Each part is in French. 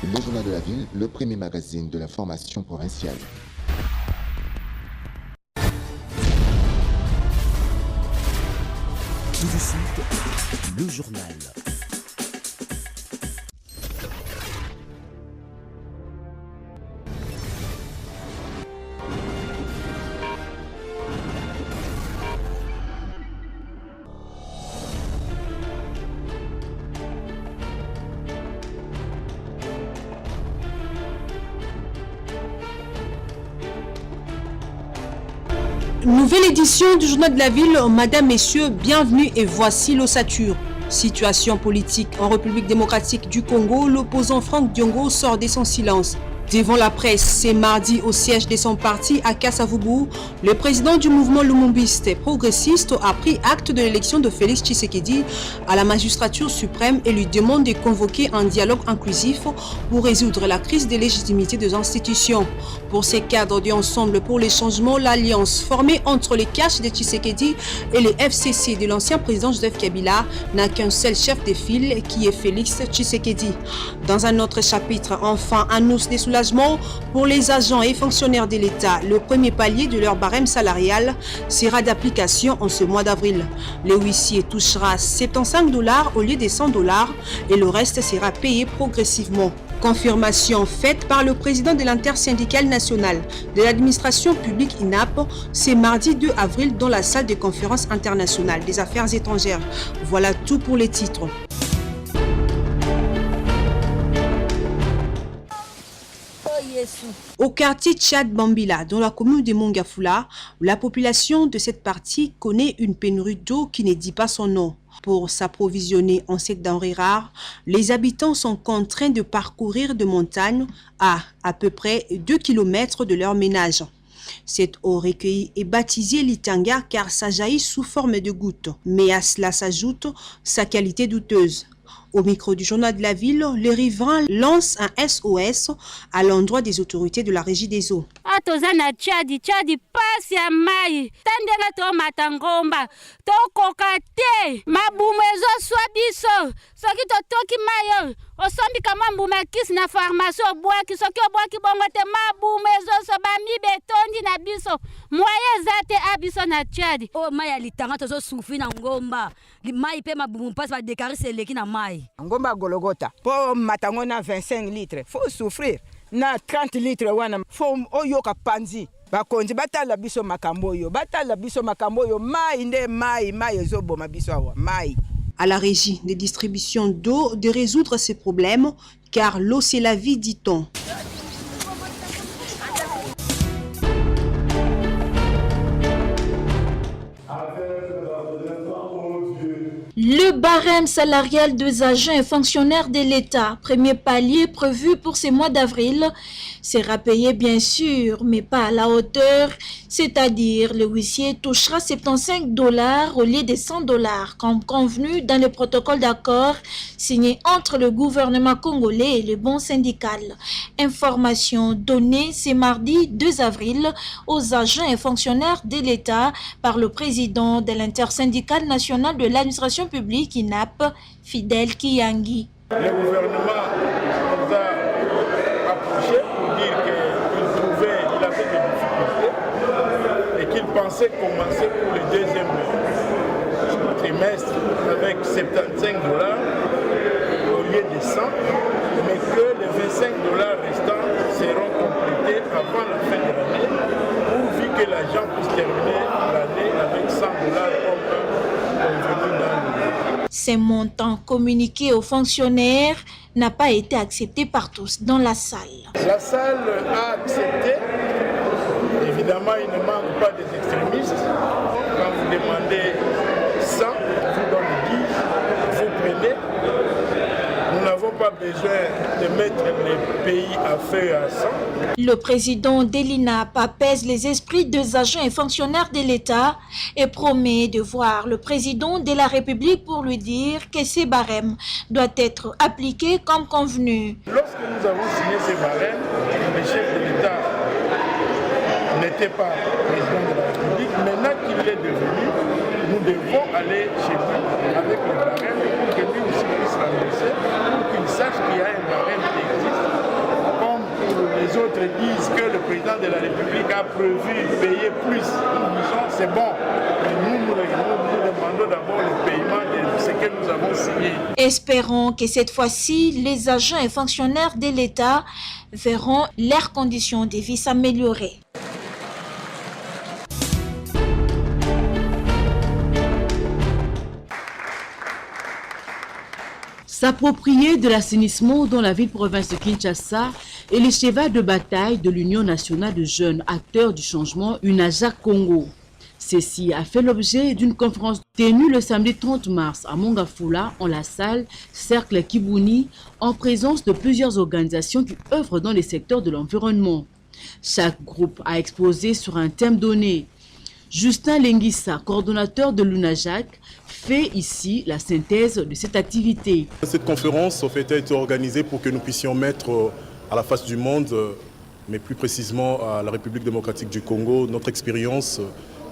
Le Journal de la Ville, le premier magazine de l'information provinciale. Tout de suite, le journal. Nouvelle édition du Journal de la Ville, Madame, Messieurs, bienvenue et voici l'ossature. Situation politique en République démocratique du Congo, l'opposant Franck Diongo sort de son silence. Devant la presse, c'est mardi au siège de son parti à Kasavubu, le président du mouvement lumumbiste progressiste a pris acte de l'élection de Félix Tshisekedi à la magistrature suprême et lui demande de convoquer un dialogue inclusif pour résoudre la crise de légitimité des institutions. Pour ces cadres du Ensemble pour les changements, l'alliance formée entre les caches de Tshisekedi et les FCC de l'ancien président Joseph Kabila n'a qu'un seul chef de file qui est Félix Tshisekedi. Dans un autre chapitre, enfin, annonce des soulagements pour les agents et fonctionnaires de l'État. Le premier palier de leur barème salarial sera d'application en ce mois d'avril. Le huissier touchera 75 $ au lieu des 100 $ et le reste sera payé progressivement. Confirmation faite par le président de l'intersyndicale nationale de l'administration publique INAP, c'est mardi 2 avril dans la salle de conférence internationale des affaires étrangères. Voilà tout pour les titres. Au quartier Tchad Bambila, dans la commune de Mongafula, la population de cette partie connaît une pénurie d'eau qui ne dit pas son nom. Pour s'approvisionner en cette denrée rare, les habitants sont contraints de parcourir de montagnes à peu près 2 km de leur ménage. Cette eau recueillie est baptisée Litanga car ça jaillit sous forme de gouttes, mais à cela s'ajoute sa qualité douteuse. Au micro du Journal de la Ville, les riverains lancent un SOS à l'endroit des autorités de la Régie des eaux. Atozana Tchadi pasi ya mai tandela to matangomba to kokate mabumezo swabiso soki to toki mayo osombi kama mbuma kisi na pharmacie obwaki soki obwaki bongo te mabumezo so bami betondi na biso moye zate abiso na Tchadi o mai ya litanga tozo sufi na ngomba mai pe mabumu pasi ba déclarer seleki na mai ngomba gologota po matango na 25 litres faut souffrir na 30 litres wana faut oyoka panzi bakonzi batala biso makambo yo mai nde mai ezoboma biso awa mai. À la régie de distribution d'eau de résoudre ces problèmes car l'eau c'est la vie, dit-on. Le barème salarial des agents et fonctionnaires de l'État, premier palier prévu pour ce mois d'avril, sera payé bien sûr, mais pas à la hauteur, c'est-à-dire le huissier touchera 75 $ au lieu de 100 $ comme convenu dans le protocole d'accord signé entre le gouvernement congolais et le bon syndical. Information donnée ce mardi 2 avril aux agents et fonctionnaires de l'État par le président de l'intersyndicale nationale de l'administration publique INAP, Fidel Kiyangi. Le gouvernement nous a approché pour dire qu'il avait des difficultés et qu'il pensait commencer pour le deuxième trimestre avec 75 $ au lieu de 100, mais que les 25 $ restants seront complétés avant la fin de l'année, pourvu que l'agent puisse terminer l'année avec 100 $ comme convenu dans le. Ces montants communiqués aux fonctionnaires n'a pas été accepté par tous dans la salle. La salle a accepté. Évidemment, il ne manque pas des extrémistes. Quand vous demandez 100, vous donnez 10, vous prenez. Nous n'avons pas besoin de mettre les pays à feu à 100. Le président de l'INAP apaise les esprits des agents et fonctionnaires de l'État et promet de voir le président de la République pour lui dire que ces barèmes doivent être appliqués comme convenu. Lorsque nous avons signé ces barèmes, le chef de l'État n'était pas président de la République. Maintenant qu'il est devenu, nous devons aller chez lui avec le barème pour que lui aussi puisse annoncer, pour qu'il sache qu'il y a un barème qui existe président de la République a prévu de payer plus. Nous disons c'est bon. Mais nous demandons d'abord le paiement de ce que nous avons signé. Espérons que cette fois-ci, les agents et fonctionnaires de l'État verront leurs conditions de vie s'améliorer. S'approprier de l'assainissement dans la ville-province de Kinshasa est le cheval de bataille de l'Union nationale de jeunes acteurs du changement UNAJAC Congo. Ceci a fait l'objet d'une conférence tenue le samedi 30 mars à Mongafula, en la salle Cercle Kibuni, en présence de plusieurs organisations qui œuvrent dans les secteurs de l'environnement. Chaque groupe a exposé sur un thème donné. Justin Lenguissa, coordonnateur de l'UNAJAC, fait ici la synthèse de cette activité. Cette conférence en fait, a été organisée pour que nous puissions mettre à la face du monde, mais plus précisément à la République démocratique du Congo, notre expérience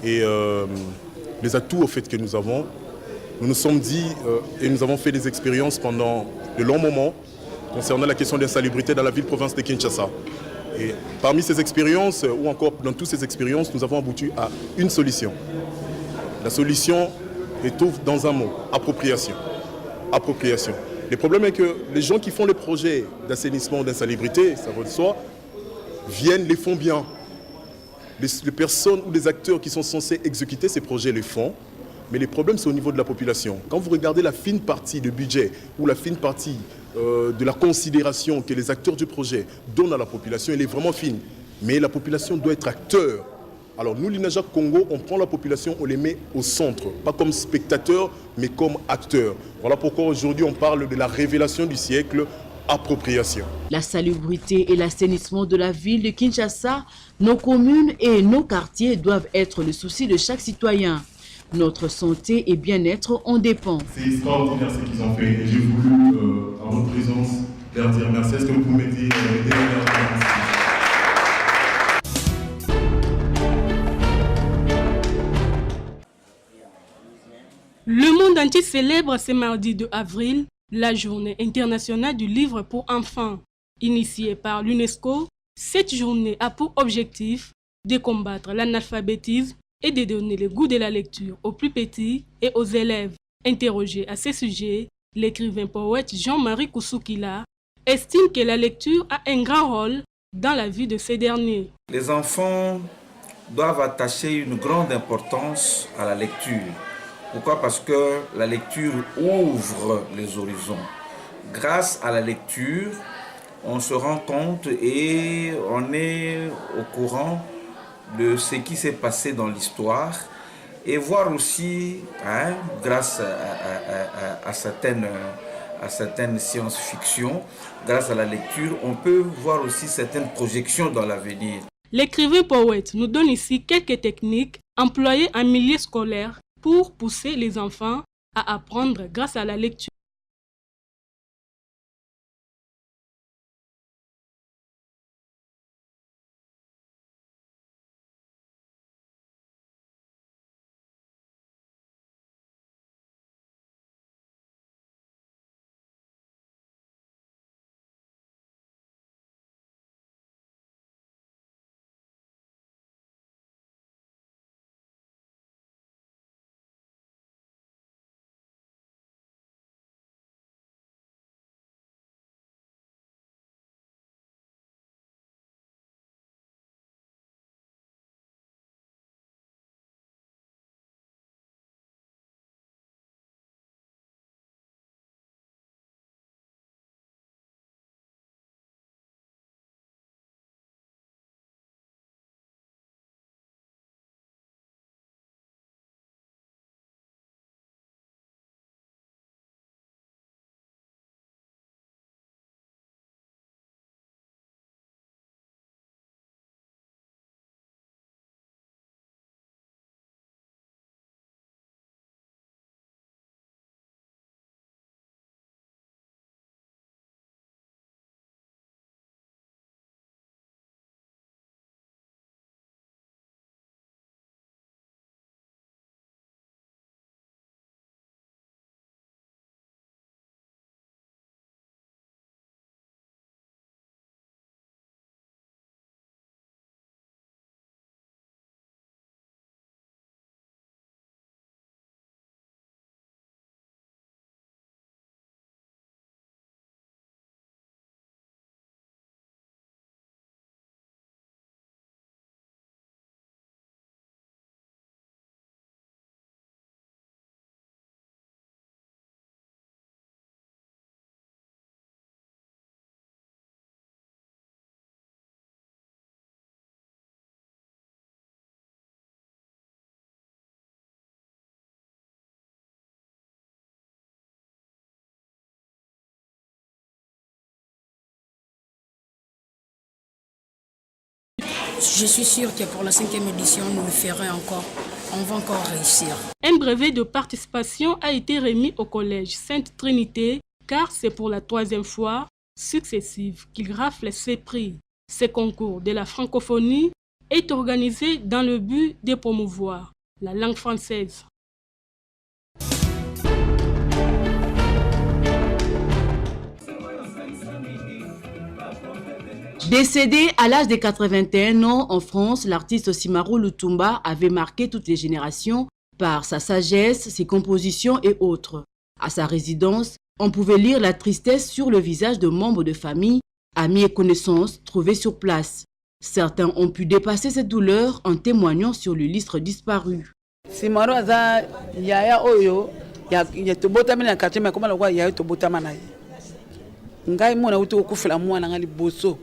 et les atouts au fait, que nous avons. Nous nous sommes dit et nous avons fait des expériences pendant de longs moments concernant la question de l'insalubrité dans la ville-province de Kinshasa. Et parmi ces expériences, ou encore dans toutes ces expériences, nous avons abouti à une solution. La solution est trouve dans un mot, appropriation. Appropriation. Le problème est que les gens qui font les projets d'assainissement, d'insalubrité, ça va de soi, viennent, les font bien. Les personnes ou les acteurs qui sont censés exécuter ces projets les font, mais les problèmes c'est au niveau de la population. Quand vous regardez la fine partie du budget ou la fine partie de la considération que les acteurs du projet donnent à la population, elle est vraiment fine. Mais la population doit être acteur. Alors nous, l'UNAJAC Congo, on prend la population, on les met au centre, pas comme spectateurs, mais comme acteurs. Voilà pourquoi aujourd'hui on parle de la révélation du siècle, appropriation. La salubrité et l'assainissement de la ville de Kinshasa, nos communes et nos quartiers doivent être le souci de chaque citoyen. Notre santé et bien-être en dépend. C'est extraordinaire ce qu'ils ont fait et j'ai voulu, en votre présence, leur dire merci. Est-ce que vous pouvez m'aider à leur dire merci? Le monde entier célèbre ce mardi 2 avril la journée internationale du livre pour enfants. Initiée par l'UNESCO, cette journée a pour objectif de combattre l'analphabétisme et de donner le goût de la lecture aux plus petits et aux élèves. Interrogé à ce sujet, l'écrivain poète Jean-Marie Koussoukila estime que la lecture a un grand rôle dans la vie de ces derniers. Les enfants doivent attacher une grande importance à la lecture. Pourquoi? Parce que la lecture ouvre les horizons. Grâce à la lecture, on se rend compte et on est au courant de ce qui s'est passé dans l'histoire et voir aussi, grâce à certaines science-fiction, grâce à la lecture, on peut voir aussi certaines projections dans l'avenir. L'écrivain poète nous donne ici quelques techniques employées en milieu scolaire pour pousser les enfants à apprendre grâce à la lecture. Je suis sûre que pour la 5e édition, nous le ferons encore. On va encore réussir. Un brevet de participation a été remis au collège Sainte Trinité car c'est pour la 3e fois successive qu'il rafle ces prix. Ce concours de la francophonie est organisé dans le but de promouvoir la langue française. Décédé à l'âge de 81 ans en France, l'artiste Simaro Lutumba avait marqué toutes les générations par sa sagesse, ses compositions et autres. À sa résidence, on pouvait lire la tristesse sur le visage de membres de famille, amis et connaissances trouvés sur place. Certains ont pu dépasser cette douleur en témoignant sur l'illustre disparu. Simaro aza yaya oyo ya tobota mina katima koma lokwa yaya tobota manaye. Ngai mona uti okufela mwana ngali boso.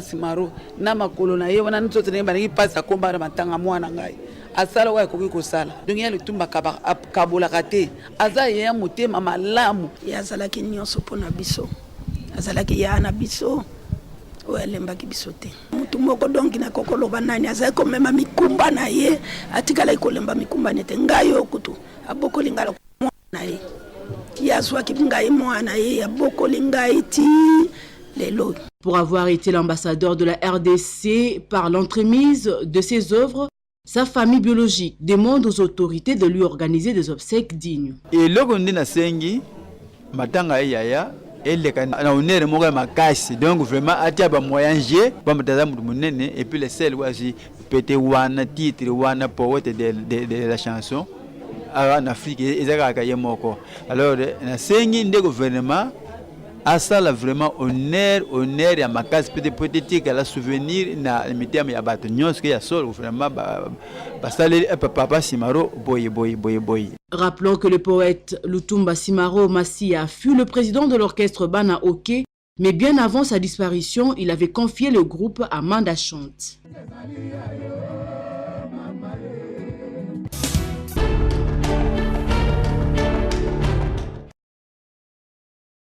Simaro na makolo na ye wana ntoto ne bangi pasa komba na matanga mwana ngai. Asala wa koki kosala. Donc ya Lutumba kabola kate. Aza yaya motema malamu. Ya zala ki nyonso pona biso. Azala ki ya na biso. Oyalemba ki biso te. Mutu moko donki na kokolo banani azali komema mikumba na ye atikala ikolemba mikumba nete ngayo kutu aboko lingala na ye yazwa ki ngai mwana ye aboko lingai ti lelo. Pour avoir été l'ambassadeur de la RDC par l'entremise de ses œuvres, sa famille biologique demande aux autorités de lui organiser des obsèques dignes. Et logondi na sengi matanga yaya eleka na honneur moko makasi, donc vraiment atia ba moyen G ba mutaza mutu munene et puis les seuls wasi pété wana titre wana poète de la chanson en Afrique ezaka kaye moko. Alors na sengi nde gouvernement asala vraiment honneur ya makasi peut-être que la souvenir na mitema ya bato nyonso que ya sol vraiment basale papa Simaro boy. Rappelons que le poète Lutumba Simaro Massia fut le président de l'orchestre Bana Oke, mais bien avant sa disparition, il avait confié le groupe à Manda Chante.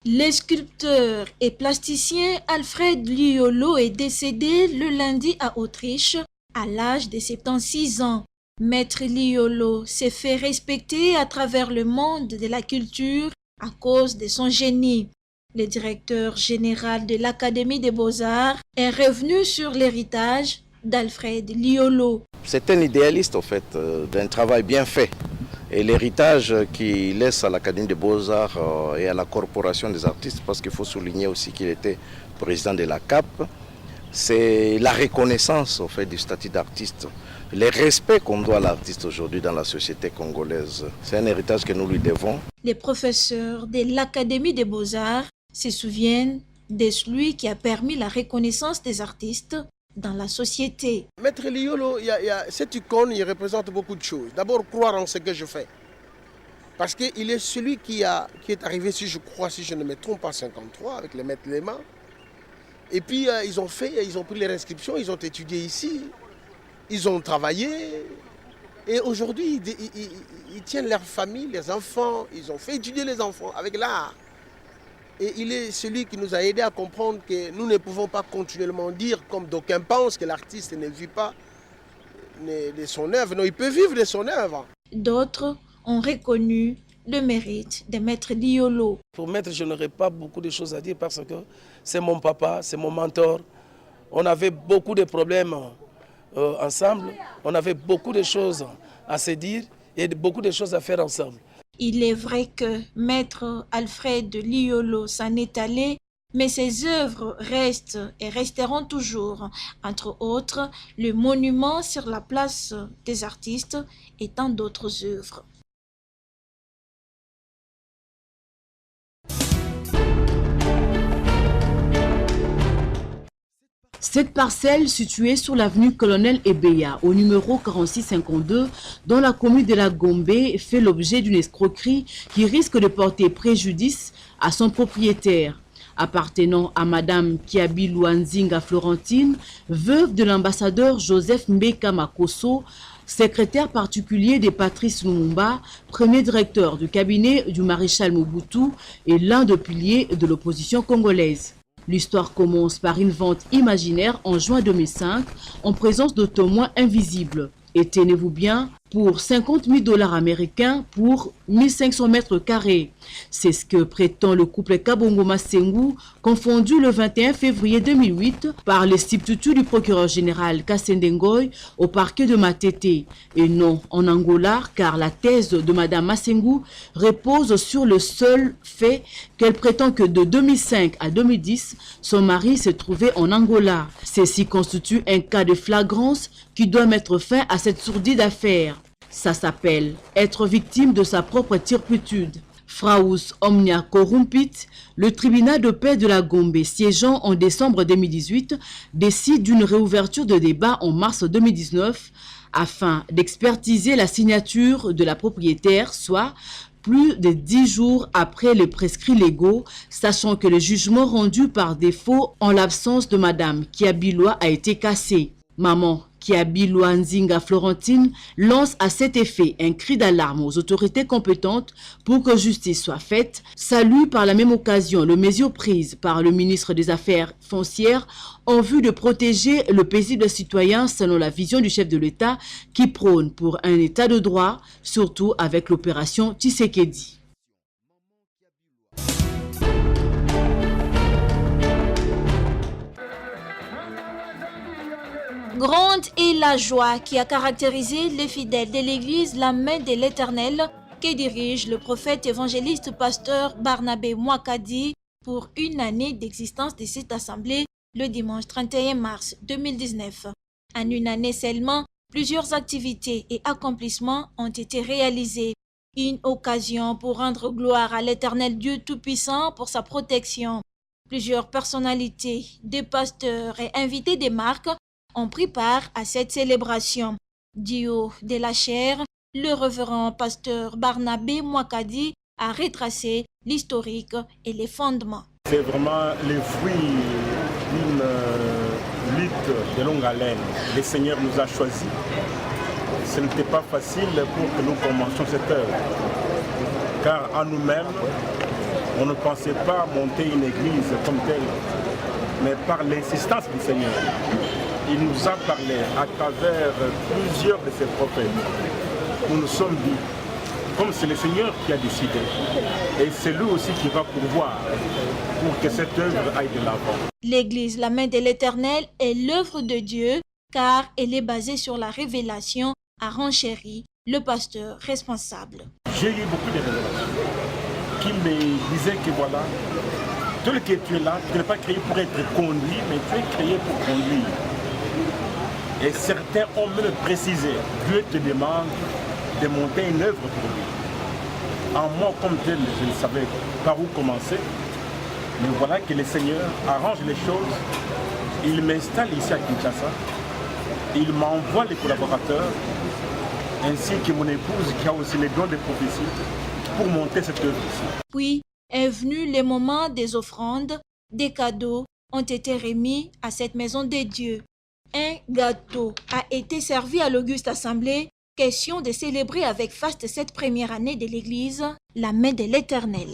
Le sculpteur et plasticien Alfred Liolo est décédé le lundi à Autriche à l'âge de 76 ans. Maître Liolo s'est fait respecter à travers le monde de la culture à cause de son génie. Le directeur général de l'Académie des Beaux-Arts est revenu sur l'héritage d'Alfred Liolo. C'est un idéaliste en fait, d'un travail bien fait. Et l'héritage qu'il laisse à l'Académie des Beaux-Arts et à la Corporation des artistes, parce qu'il faut souligner aussi qu'il était président de la CAP, c'est la reconnaissance en fait, du statut d'artiste, le respect qu'on doit à l'artiste aujourd'hui dans la société congolaise. C'est un héritage que nous lui devons. Les professeurs de l'Académie des Beaux-Arts se souviennent de celui qui a permis la reconnaissance des artistes dans la société. Maître Liolo, cette icône, il représente beaucoup de choses. D'abord, croire en ce que je fais. Parce qu'il est celui qui est arrivé, si je ne me trompe pas, 53, avec les maîtres Lema. Et puis, ils ont pris les inscriptions, ils ont étudié ici, ils ont travaillé. Et aujourd'hui, ils tiennent leur famille, les enfants, ils ont fait étudier les enfants avec l'art. Et il est celui qui nous a aidé à comprendre que nous ne pouvons pas continuellement dire, comme d'aucuns pensent, que l'artiste ne vit pas de son œuvre. Non, il peut vivre de son œuvre. D'autres ont reconnu le mérite de Maître Liolo. Pour Maître, je n'aurais pas beaucoup de choses à dire parce que c'est mon papa, c'est mon mentor. On avait beaucoup de problèmes ensemble, on avait beaucoup de choses à se dire et beaucoup de choses à faire ensemble. Il est vrai que Maître Alfred Liolo s'en est allé, mais ses œuvres restent et resteront toujours. Entre autres, le monument sur la place des artistes et tant d'autres œuvres. Cette parcelle située sur l'avenue Colonel Ebeya, au numéro 4652, dans la commune de la Gombe, fait l'objet d'une escroquerie qui risque de porter préjudice à son propriétaire. Appartenant à Madame Kiabi Luanzinga Florentine, veuve de l'ambassadeur Joseph Mbeka Makoso, secrétaire particulier de Patrice Lumumba, premier directeur du cabinet du maréchal Mobutu et l'un des piliers de l'opposition congolaise. L'histoire commence par une vente imaginaire en juin 2005 en présence de témoins invisibles. Et tenez-vous bien, pour 50 000 $ américains pour 1500 mètres carrés. C'est ce que prétend le couple Kabongo Masengu, confondu le 21 février 2008 par les substituts du procureur général Kassendengoy au parquet de Matete. Et non en Angola, car la thèse de Madame Masengu repose sur le seul fait qu'elle prétend que de 2005 à 2010, son mari se trouvait en Angola. Ceci constitue un cas de flagrance qui doit mettre fin à cette sourdine affaire. Ça s'appelle être victime de sa propre turpitude. Fraus omnia corrumpit, le tribunal de paix de la Gombe, siégeant en décembre 2018, décide d'une réouverture de débat en mars 2019 afin d'expertiser la signature de la propriétaire, soit plus de 10 jours après les prescrits légaux, sachant que le jugement rendu par défaut en l'absence de Madame Kiabiloa a été cassé. Maman Kiabiloa Nzinga Florentine lance à cet effet un cri d'alarme aux autorités compétentes pour que justice soit faite, salue par la même occasion les mesures prises par le ministre des Affaires foncières en vue de protéger le paisible citoyen selon la vision du chef de l'État qui prône pour un État de droit, surtout avec l'opération Tshisekedi. Grande est la joie qui a caractérisé les fidèles de l'église La Main de l'Éternel que dirige le prophète évangéliste pasteur Barnabé Mwakadi pour une année d'existence de cette assemblée le dimanche 31 mars 2019. En une année seulement, plusieurs activités et accomplissements ont été réalisés. Une occasion pour rendre gloire à l'Éternel Dieu Tout-Puissant pour sa protection. Plusieurs personnalités, des pasteurs et invités des marques ont pris part à cette célébration. Du haut de la chaire, le révérend pasteur Barnabé Mwakadi a retracé l'historique et les fondements. C'est vraiment le fruit d'une lutte de longue haleine. Le Seigneur nous a choisis. Ce n'était pas facile pour que nous commencions cette œuvre. Car en nous-mêmes, on ne pensait pas monter une église comme telle, mais par l'insistance du Seigneur. Il nous a parlé à travers plusieurs de ses prophètes. Nous nous sommes dit, comme c'est le Seigneur qui a décidé, et c'est lui aussi qui va pourvoir pour que cette œuvre aille de l'avant. L'église La Main de l'Éternel est l'œuvre de Dieu, car elle est basée sur la révélation, a renchéri le pasteur responsable. J'ai eu beaucoup de révélations qui me disaient que voilà, tel que tu es là, tu n'es pas créé pour être conduit, mais tu es créé pour conduire. Et certains ont même précisé, Dieu te demande de monter une œuvre pour lui. En moi comme tel, je ne savais par où commencer, mais voilà que le Seigneur arrange les choses. Il m'installe ici à Kinshasa, il m'envoie les collaborateurs, ainsi que mon épouse qui a aussi les dons de prophétie, pour monter cette œuvre ici. Puis est venu le moment des offrandes, des cadeaux ont été remis à cette maison de Dieu. Un gâteau a été servi à l'Auguste Assemblée, question de célébrer avec faste cette première année de l'Église, La Main de l'Éternel.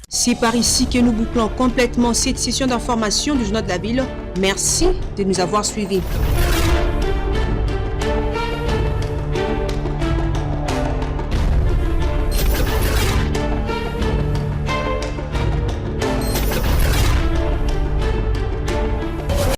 C'est par ici que nous bouclons complètement cette session d'information du Journal de la Ville. Merci de nous avoir suivis.